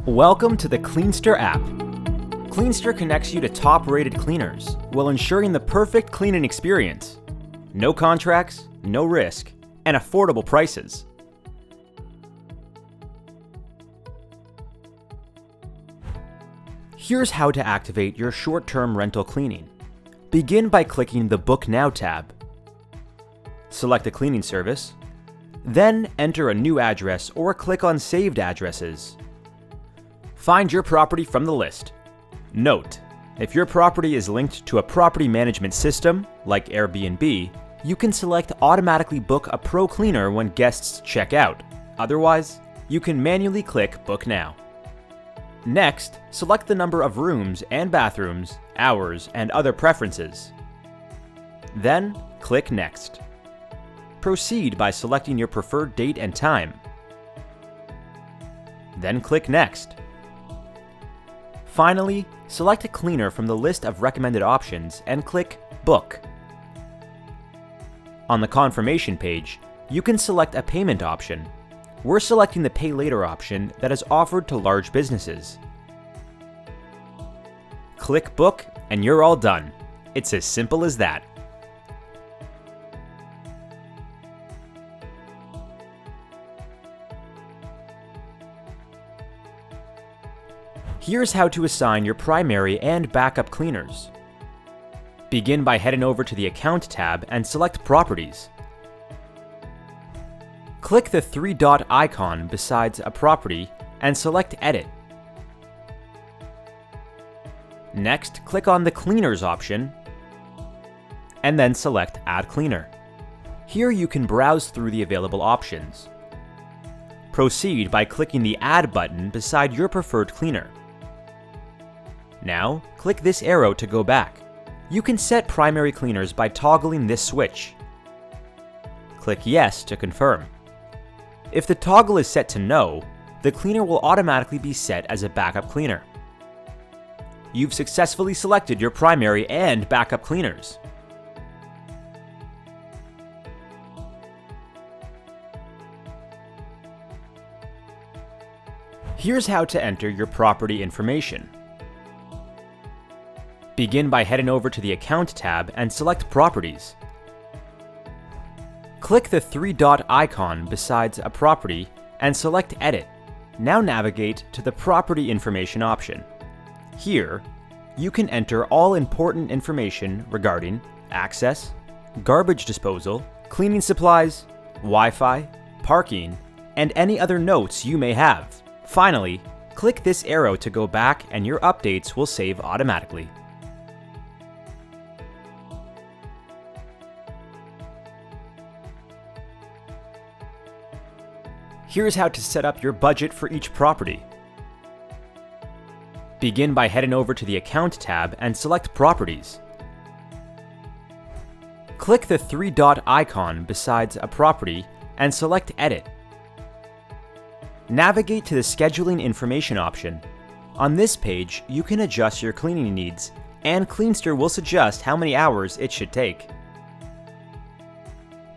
Welcome to the Cleanster app. Cleanster connects you to top-rated cleaners while ensuring the perfect cleaning experience. No contracts, no risk, and affordable prices. Here's how to activate your short-term rental cleaning. Begin by clicking the Book Now tab. Select a cleaning service, then enter a new address or click on Saved Addresses. Find your property from the list. Note: if your property is linked to a property management system, like Airbnb, you can select Automatically Book a Pro Cleaner when guests check out. Otherwise, you can manually click Book Now. Next, select the number of rooms and bathrooms, hours, and other preferences. Then, click Next. Proceed by selecting your preferred date and time. Then click Next. Finally, select a cleaner from the list of recommended options and click Book. On the confirmation page, you can select a payment option. We're selecting the Pay Later option that is offered to large businesses. Click Book and you're all done. It's as simple as that. Here's how to assign your primary and backup cleaners. Begin by heading over to the Account tab and select Properties. Click the three-dot icon beside a property and select Edit. Next, click on the Cleaners option and then select Add Cleaner. Here you can browse through the available options. Proceed by clicking the Add button beside your preferred cleaner. Now, click this arrow to go back. You can set primary cleaners by toggling this switch. Click Yes to confirm. If the toggle is set to No, the cleaner will automatically be set as a backup cleaner. You've successfully selected your primary and backup cleaners. Here's how to enter your property information. Begin by heading over to the Account tab and select Properties. Click the three-dot icon beside a property and select Edit. Now navigate to the Property Information option. Here, you can enter all important information regarding access, garbage disposal, cleaning supplies, Wi-Fi, parking, and any other notes you may have. Finally, click this arrow to go back and your updates will save automatically. Here's how to set up your budget for each property. Begin by heading over to the Account tab and select Properties. Click the three-dot icon beside a property and select Edit. Navigate to the Scheduling Information option. On this page, you can adjust your cleaning needs, and Cleanster will suggest how many hours it should take.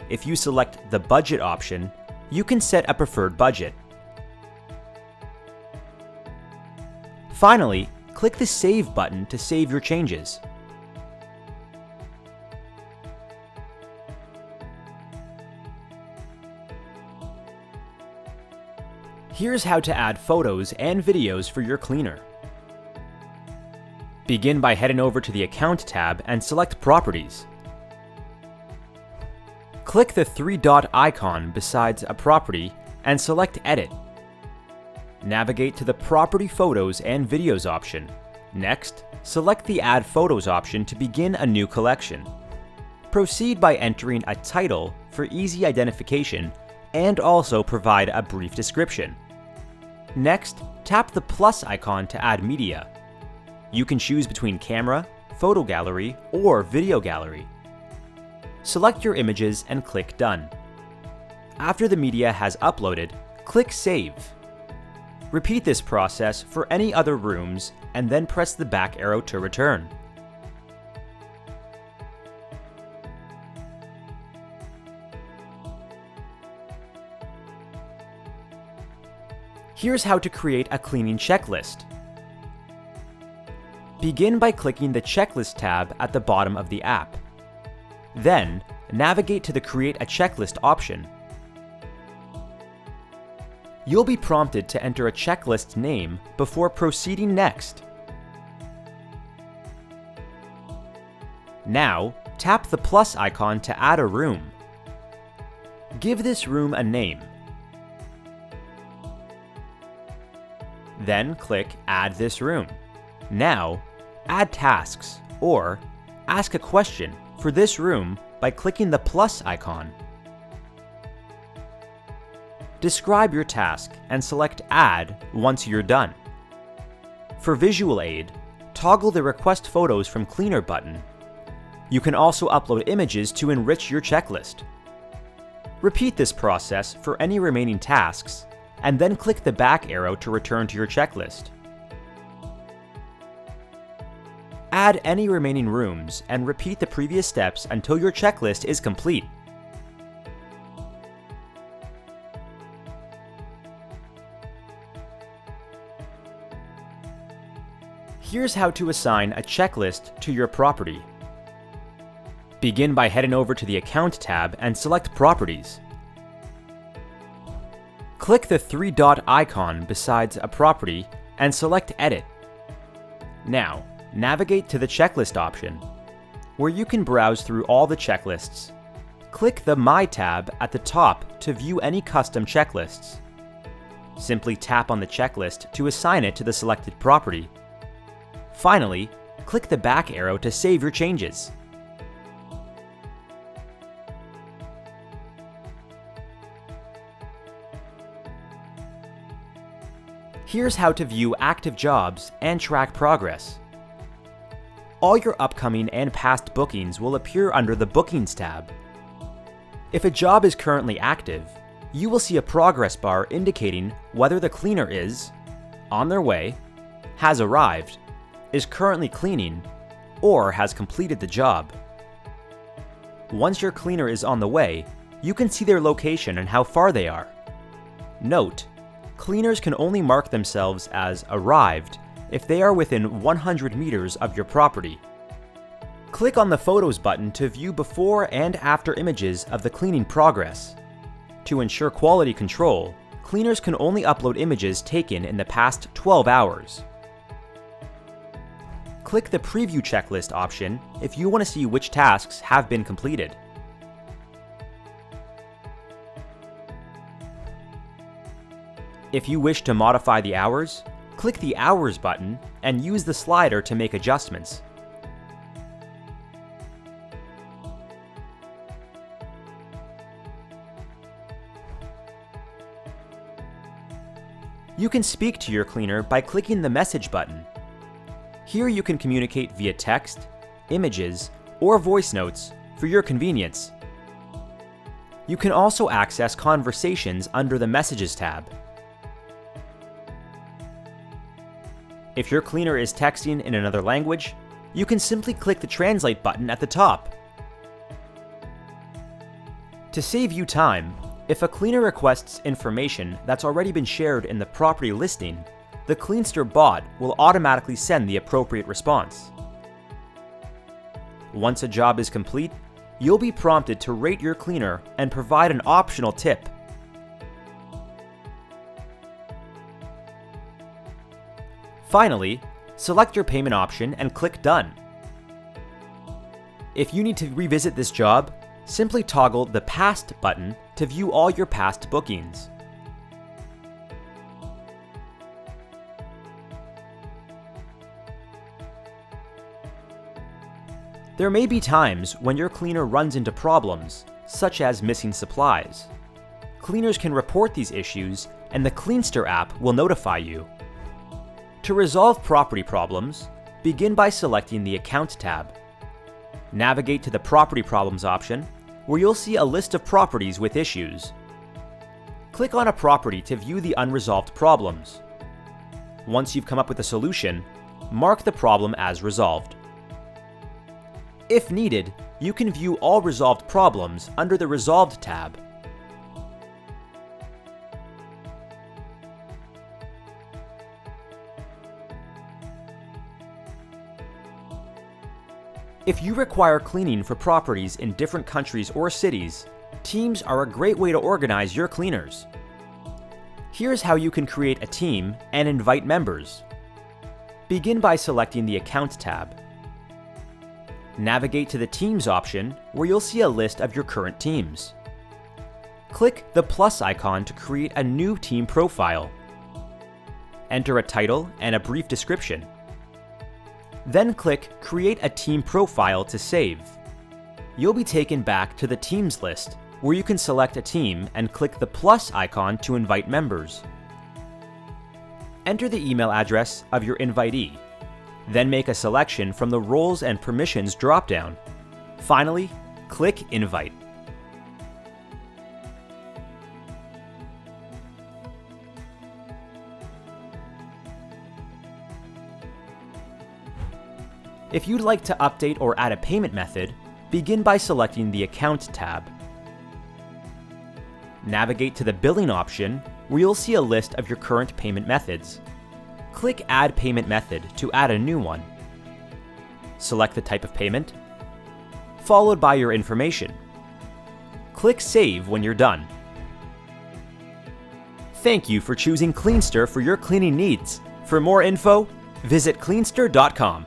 If you select the Budget option, you can set a preferred budget. Finally, click the Save button to save your changes. Here's how to add photos and videos for your cleaner. Begin by heading over to the Account tab and select Properties. Click the three-dot icon beside a property and select Edit. Navigate to the Property Photos and Videos option. Next, select the Add Photos option to begin a new collection. Proceed by entering a title for easy identification and also provide a brief description. Next, tap the plus icon to add media. You can choose between camera, photo gallery, or video gallery. Select your images and click Done. After the media has uploaded, click Save. Repeat this process for any other rooms and then press the back arrow to return. Here's how to create a cleaning checklist. Begin by clicking the Checklist tab at the bottom of the app. Then, navigate to the Create a Checklist option. You'll be prompted to enter a checklist name before proceeding next. Now, tap the plus icon to add a room. Give this room a name. Then click Add this room. Now, add tasks or ask a question for this room by clicking the plus icon. Describe your task and select Add once you're done. For visual aid, toggle the Request Photos from Cleaner button. You can also upload images to enrich your checklist. Repeat this process for any remaining tasks, and then click the back arrow to return to your checklist. Add any remaining rooms and repeat the previous steps until your checklist is complete. Here's how to assign a checklist to your property. Begin by heading over to the Account tab and select Properties. Click the three-dot icon beside a property and select Edit. Now, navigate to the Checklist option, where you can browse through all the checklists. Click the My tab at the top to view any custom checklists. Simply tap on the checklist to assign it to the selected property. Finally, click the back arrow to save your changes. Here's how to view active jobs and track progress. All your upcoming and past bookings will appear under the Bookings tab. If a job is currently active, you will see a progress bar indicating whether the cleaner is on their way, has arrived, is currently cleaning, or has completed the job. Once your cleaner is on the way, you can see their location and how far they are. Note, cleaners can only mark themselves as arrived if they are within 100 meters of your property. Click on the Photos button to view before and after images of the cleaning progress. To ensure quality control, cleaners can only upload images taken in the past 12 hours. Click the Preview Checklist option if you want to see which tasks have been completed. If you wish to modify the hours, click the Hours button and use the slider to make adjustments. You can speak to your cleaner by clicking the Message button. Here you can communicate via text, images, or voice notes for your convenience. You can also access conversations under the Messages tab. If your cleaner is texting in another language, you can simply click the Translate button at the top. To save you time, if a cleaner requests information that's already been shared in the property listing, the Cleanster bot will automatically send the appropriate response. Once a job is complete, you'll be prompted to rate your cleaner and provide an optional tip. Finally, select your payment option and click Done. If you need to revisit this job, simply toggle the Past button to view all your past bookings. There may be times when your cleaner runs into problems, such as missing supplies. Cleaners can report these issues, and the Cleanster app will notify you. To resolve property problems, begin by selecting the Account tab. Navigate to the Property Problems option, where you'll see a list of properties with issues. Click on a property to view the unresolved problems. Once you've come up with a solution, mark the problem as resolved. If needed, you can view all resolved problems under the Resolved tab. If you require cleaning for properties in different countries or cities, teams are a great way to organize your cleaners. Here's how you can create a team and invite members. Begin by selecting the Accounts tab. Navigate to the Teams option, where you'll see a list of your current teams. Click the plus icon to create a new team profile. Enter a title and a brief description. Then click Create a Team Profile to save. You'll be taken back to the Teams list, where you can select a team and click the plus icon to invite members. Enter the email address of your invitee. Then make a selection from the Roles and Permissions dropdown. Finally, click Invite. If you'd like to update or add a payment method, begin by selecting the Account tab. Navigate to the Billing option, where you'll see a list of your current payment methods. Click Add Payment Method to add a new one. Select the type of payment, followed by your information. Click Save when you're done. Thank you for choosing Cleanster for your cleaning needs. For more info, visit cleanster.com.